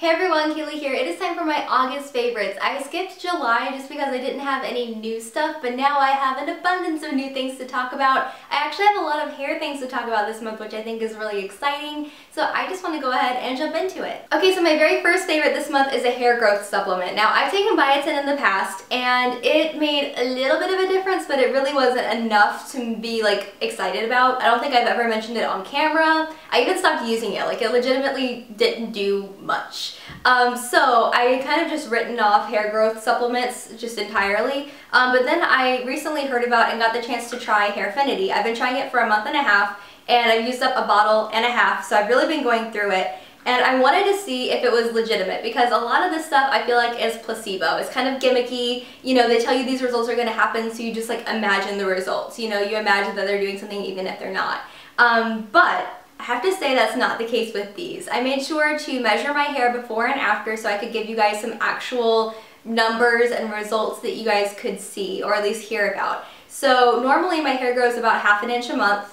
Hey everyone, Kaylee here. It is time for my August favorites. I skipped July just because I didn't have any new stuff, but now I have an abundance of new things to talk about. I actually have a lot of hair things to talk about this month, which I think is really exciting, so I just want to go ahead and jump into it. Okay, so my very first favorite this month is a hair growth supplement. Now, I've taken biotin in the past, and it made a little bit of a difference, but it really wasn't enough to be like excited about. I don't think I've ever mentioned it on camera. I even stopped using it. Like, it legitimately didn't do much. So I kind of just written off hair growth supplements just entirely, but then I recently heard about and got the chance to try Hairfinity. I've been trying it for a month and a half, and I've used up a bottle and a half, so I've really been going through it. And I wanted to see if it was legitimate, because a lot of this stuff I feel like is placebo. It's kind of gimmicky. You know, they tell you these results are going to happen, so you just like imagine the results. You know, you imagine that they're doing something even if they're not. But I have to say that's not the case with these. I made sure to measure my hair before and after so I could give you guys some actual numbers and results that you guys could see, or at least hear about. So normally my hair grows about ½ inch a month,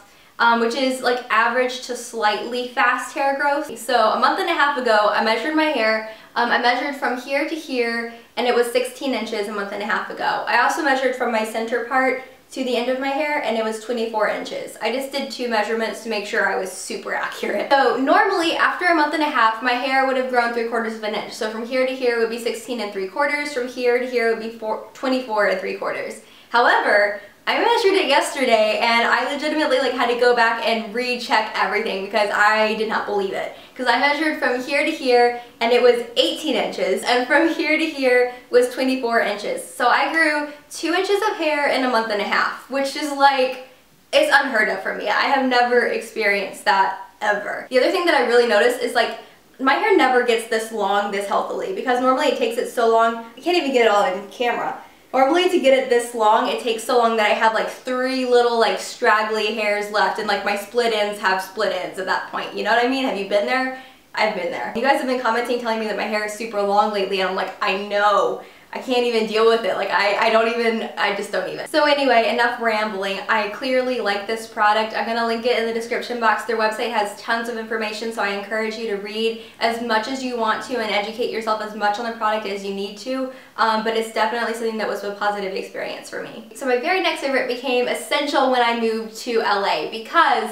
which is like average to slightly fast hair growth. So a month and a half ago, I measured my hair. I measured from here to here, and it was 16 inches a month and a half ago. I also measured from my center part to the end of my hair, and it was 24 inches. I just did 2 measurements to make sure I was super accurate. So normally after a month and a half, my hair would have grown 3/4 of an inch. So from here to here would be 16 3/4, from here to here would be 24 3/4. However, I measured it yesterday, and I legitimately like had to go back and recheck everything because I did not believe it. Because I measured from here to here, and it was 18 inches, and from here to here was 24 inches. So I grew 2 inches of hair in a month and a half, which is like, it's unheard of for me. I have never experienced that ever. The other thing that I really noticed is like, my hair never gets this long this healthily, because normally it takes it so long, I can't even get it all in camera. Normally to get it this long, it takes so long that I have like 3 little like straggly hairs left, and like my split ends have split ends at that point. You know what I mean? Have you been there? I've been there. You guys have been commenting telling me that my hair is super long lately, and I'm like, I know. I can't even deal with it. Like I just don't even. So anyway, enough rambling. I clearly like this product. I'm gonna link it in the description box. Their website has tons of information, so I encourage you to read as much as you want to and educate yourself as much on the product as you need to. But it's definitely something that was a positive experience for me. So my very next favorite became essential when I moved to LA, because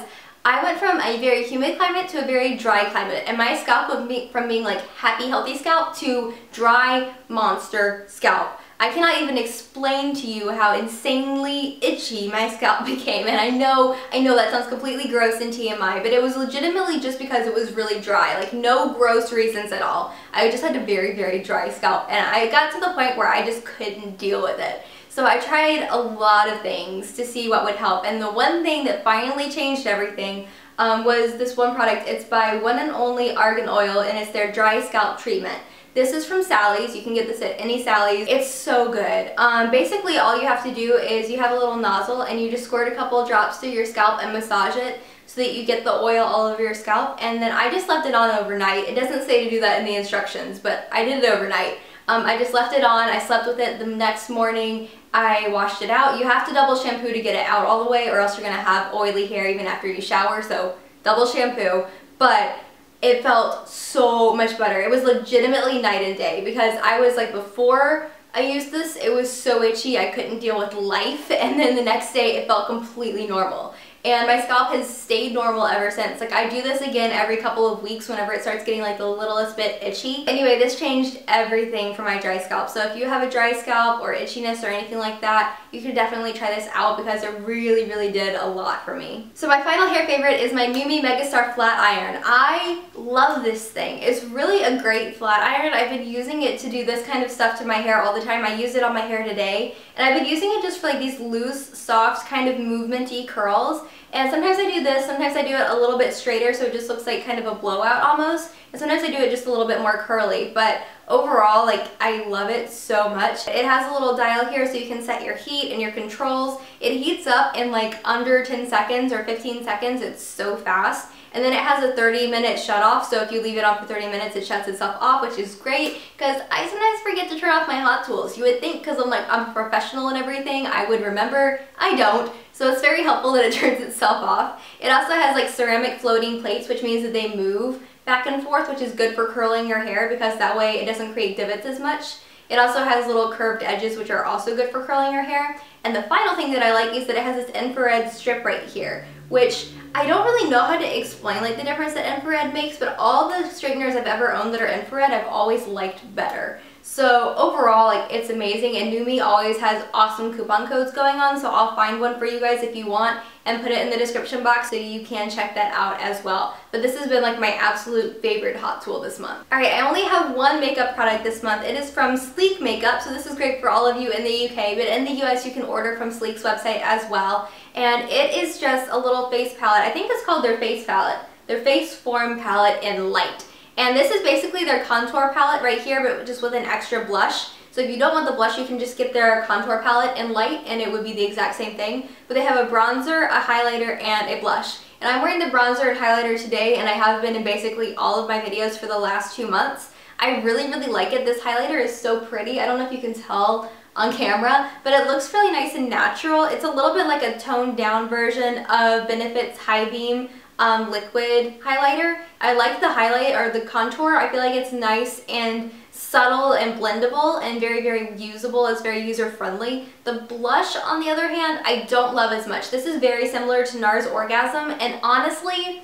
I went from a very humid climate to a very dry climate, and my scalp went from being like happy, healthy scalp to dry monster scalp. I cannot even explain to you how insanely itchy my scalp became, and I know that sounds completely gross and TMI, but it was legitimately just because it was really dry, like no gross reasons at all. I just had a very, very dry scalp, and I got to the point where I just couldn't deal with it. So I tried a lot of things to see what would help, and the one thing that finally changed everything was this one product. It's by One and Only Argan Oil, and it's their dry scalp treatment. This is from Sally's. You can get this at any Sally's. It's so good. Basically all you have to do is you have a little nozzle, and you just squirt a couple drops through your scalp and massage it so that you get the oil all over your scalp. And then I just left it on overnight. It doesn't say to do that in the instructions, but I did it overnight. I just left it on, I slept with it. The next morning I washed it out. You have to double shampoo to get it out all the way, or else you're gonna have oily hair even after you shower, so double shampoo. But it felt so much better. It was legitimately night and day, because I was like, before I used this, it was so itchy I couldn't deal with life, and then the next day it felt completely normal. And my scalp has stayed normal ever since. Like, I do this again every couple of weeks whenever it starts getting like the littlest bit itchy. Anyway, this changed everything for my dry scalp. So if you have a dry scalp or itchiness or anything like that, you could definitely try this out, because it really, really did a lot for me. So my final hair favorite is my Nume Megastar Flat Iron. I love this thing. It's really a great flat iron. I've been using it to do this kind of stuff to my hair all the time. I used it on my hair today, and I've been using it just for like these loose, soft, kind of movement-y curls. And sometimes I do this, sometimes I do it a little bit straighter, so it just looks like kind of a blowout almost. And sometimes I do it just a little bit more curly. But overall, like, I love it so much. It has a little dial here so you can set your heat and your controls. It heats up in like under 10 seconds or 15 seconds. It's so fast. And then it has a 30-minute shut off, so if you leave it on for 30 minutes, it shuts itself off, which is great, because I sometimes forget to turn off my hot tools. You would think, because I'm a professional and everything, I would remember. I don't. So it's very helpful that it turns itself off. It also has like ceramic floating plates, which means that they move back and forth, which is good for curling your hair because that way it doesn't create divots as much. It also has little curved edges, which are also good for curling your hair. And the final thing that I like is that it has this infrared strip right here, which I don't really know how to explain like the difference that infrared makes, but all the straighteners I've ever owned that are infrared I've always liked better. So overall, like, it's amazing, and Nume always has awesome coupon codes going on, so I'll find one for you guys if you want and put it in the description box so you can check that out as well. But this has been like my absolute favorite hot tool this month. Alright, I only have one makeup product this month. It is from Sleek Makeup, so this is great for all of you in the UK, but in the US you can order from Sleek's website as well. And it is just a little face palette. I think it's called their face palette, their face form palette in light. And this is basically their contour palette right here, but just with an extra blush. So if you don't want the blush, you can just get their contour palette in light and it would be the exact same thing. But they have a bronzer, a highlighter, and a blush. And I'm wearing the bronzer and highlighter today, and I have been in basically all of my videos for the last 2 months. I really, really like it. This highlighter is so pretty. I don't know if you can tell on camera, but it looks really nice and natural. It's a little bit like a toned down version of Benefit's High Beam liquid highlighter. I like the highlight or the contour. I feel like it's nice and subtle and blendable and very, very usable. It's very user friendly. The blush, on the other hand, I don't love as much. This is very similar to NARS Orgasm, and honestly,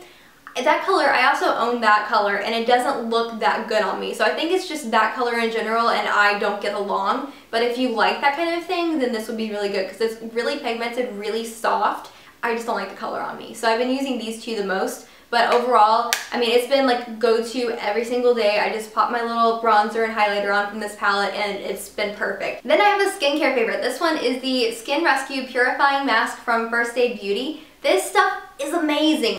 that color, I also own that color, and it doesn't look that good on me. So I think it's just that color in general and I don't get along. But if you like that kind of thing, then this would be really good because it's really pigmented, really soft. I just don't like the color on me. So I've been using these two the most. But overall, I mean, it's been like go-to every single day. I just pop my little bronzer and highlighter on from this palette and it's been perfect. Then I have a skincare favorite. This one is the Skin Rescue Purifying Mask from First Aid Beauty. This stuff is amazing.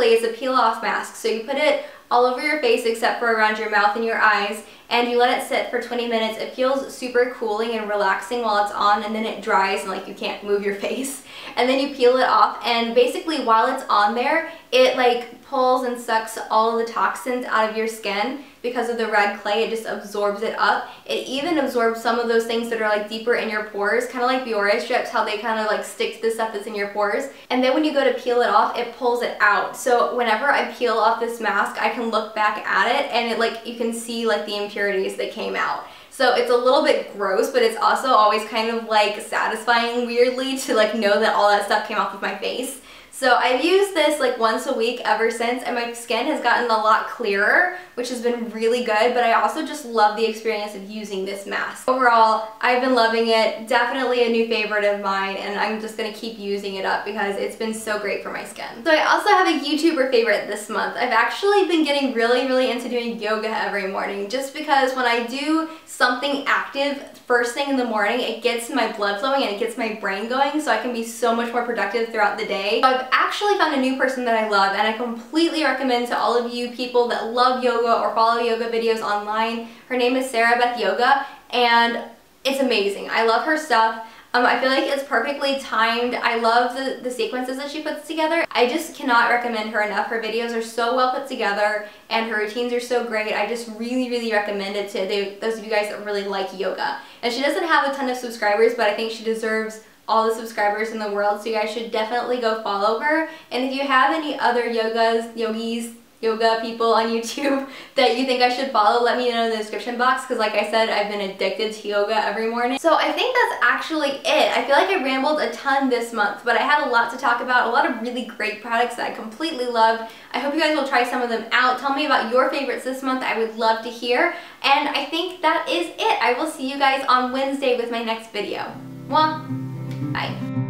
It's a peel-off mask. So you put it all over your face except for around your mouth and your eyes, and you let it sit for 20 minutes. It feels super cooling and relaxing while it's on, and then it dries and like you can't move your face. And then you peel it off, and basically while it's on there, it like pulls and sucks all of the toxins out of your skin. Because of the red clay, it just absorbs it up. It even absorbs some of those things that are like deeper in your pores, kind of like Biore strips, how they kind of like stick to the stuff that's in your pores. And then when you go to peel it off, it pulls it out. So whenever I peel off this mask, I can look back at it and it like, you can see like the impurities that came out. So it's a little bit gross, but it's also always kind of like satisfying weirdly to like know that all that stuff came off of my face. So I've used this like once a week ever since, and my skin has gotten a lot clearer, which has been really good, but I also just love the experience of using this mask. Overall, I've been loving it. Definitely a new favorite of mine, and I'm just gonna keep using it up because it's been so great for my skin. So I also have a YouTuber favorite this month. I've actually been getting really into doing yoga every morning, just because when I do something active first thing in the morning, it gets my blood flowing and it gets my brain going, so I can be so much more productive throughout the day. So I've actually found a new person that I love, and I completely recommend to all of you people that love yoga or follow yoga videos online. Her name is Beth Yoga, and it's amazing. I love her stuff. I feel like it's perfectly timed. I love the sequences that she puts together. I just cannot recommend her enough. Her videos are so well put together and her routines are so great. I just really recommend it to those of you guys that really like yoga. And she doesn't have a ton of subscribers, but I think she deserves all the subscribers in the world, so you guys should definitely go follow her. And if you have any other yoga people on YouTube that you think I should follow, let me know in the description box, because like I said, I've been addicted to yoga every morning. So I think that's actually it. I feel like I rambled a ton this month, but I had a lot to talk about, a lot of really great products that I completely loved. I hope you guys will try some of them out. Tell me about your favorites this month. I would love to hear. And I think that is it. I will see you guys on Wednesday with my next video. Mwah! Bye.